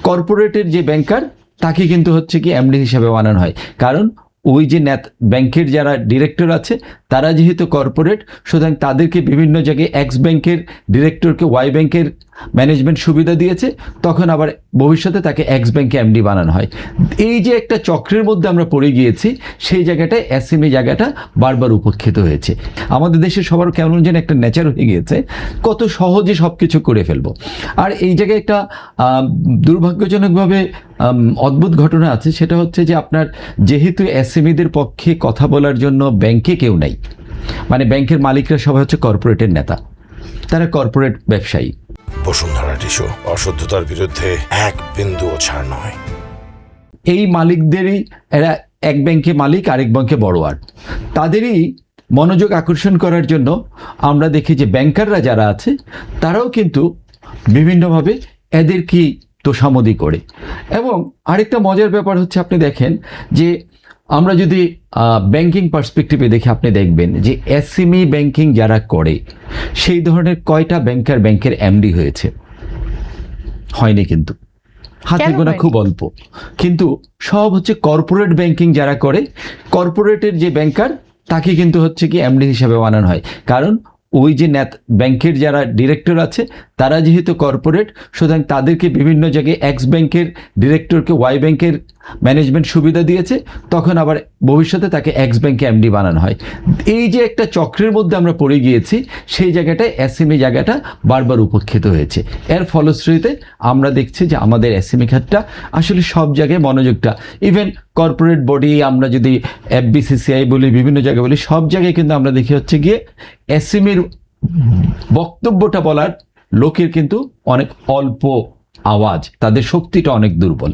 কর্পোরেটের যে ব্যাংকার তাকে কিন্তু হচ্ছে কি এমডি হিসাবে বানানো হয়, কারণ ওই যে ব্যাংকের যারা ডিরেক্টর আছে তারা যেহেতু কর্পোরেট, সুতরাং তাদেরকে বিভিন্ন জায়গায় এক্স ব্যাংকের ডিরেক্টরকে ওয়াই ব্যাংকের ম্যানেজমেন্ট সুবিধা দিয়েছে, তখন আবার ভবিষ্যতে তাকে এক্স ব্যাংকে এমডি বানানো হয়। এই যে একটা চক্রের মধ্যে আমরা পড়ে গিয়েছি, সেই জায়গাটায় এসএমই জায়গাটা বারবার উপেক্ষিত হয়েছে। আমাদের দেশে সবার কেমন যেন একটা নেচার হয়ে গিয়েছে, কত সহজে সব কিছু করে ফেলবো। আর এই জায়গায় একটা দুর্ভাগ্যজনকভাবে অদ্ভুত ঘটনা আছে, সেটা হচ্ছে যে আপনার যেহেতু এসএমইদের পক্ষে কথা বলার জন্য ব্যাংকে কেউ নাই, মানে ব্যাংকের মালিকরা সবাই হচ্ছে কর্পোরেটের নেতা, তারা কর্পোরেট ব্যবসায়ী। বসুন্ধরা টিস্যু অশুদ্ধতার বিরুদ্ধে এক বিন্দুও ছাড় নয়। এই মালিকদেরই, এরা এক ব্যাংকে মালিক আরেক ব্যাংকে বড়োয়ার, তাদেরই মনোযোগ আকর্ষণ করার জন্য আমরা দেখি যে ব্যাংকাররা যারা আছে তারাও কিন্তু বিভিন্নভাবে এদের কি তোষামদি করে। এবং আরেকটা মজার ব্যাপার হচ্ছে, আপনি দেখেন যে আমরা যদি ব্যাংকিং পার্সপেক্টিভে দেখি, আপনি দেখবেন যে এসএমই ব্যাংকিং যারা করে সেই ধরনের কয়টা ব্যাংকের এমডি হয়েছে? হয়নি, কিন্তু হাতে গোনা খুব অল্প। কিন্তু সব হচ্ছে কর্পোরেট ব্যাংকিং যারা করে, কর্পোরেটের যে ব্যাংকার তাকে কিন্তু হচ্ছে কি এমডি হিসাবে বানানো হয়, কারণ ওই যে ব্যাংকের যারা ডিরেক্টর আছে তারা যেহেতু কর্পোরেট, সুতরাং তাদেরকে বিভিন্ন জায়গায় এক্স ব্যাংকের ডিরেক্টরকে ওয়াই ব্যাংকের ম্যানেজমেন্ট সুবিধা দিয়েছে, তখন আবার ভবিষ্যতে তাকে এক্স ব্যাংকে এমডি বানানো হয়। এই যে একটা চক্রের মধ্যে আমরা পড়ে গিয়েছি, সেই জায়গাটায় এসএমই জায়গাটা বারবার উপেক্ষিত হয়েছে। এর ফলশ্রুতিতে আমরা দেখছি যে আমাদের এসএমই খাতটা আসলে সব জায়গায় মনোযোগটা, ইভেন কর্পোরেট বডি আমরা যদি এফবিসিসিআই বলি, বিভিন্ন জায়গায় বলি, সব জায়গায় কিন্তু আমরা দেখি হচ্ছে গিয়ে এসএমইর বক্তব্যটা বলার লোকের কিন্তু অনেক অল্প আওয়াজ, তাদের শক্তিটা অনেক দুর্বল।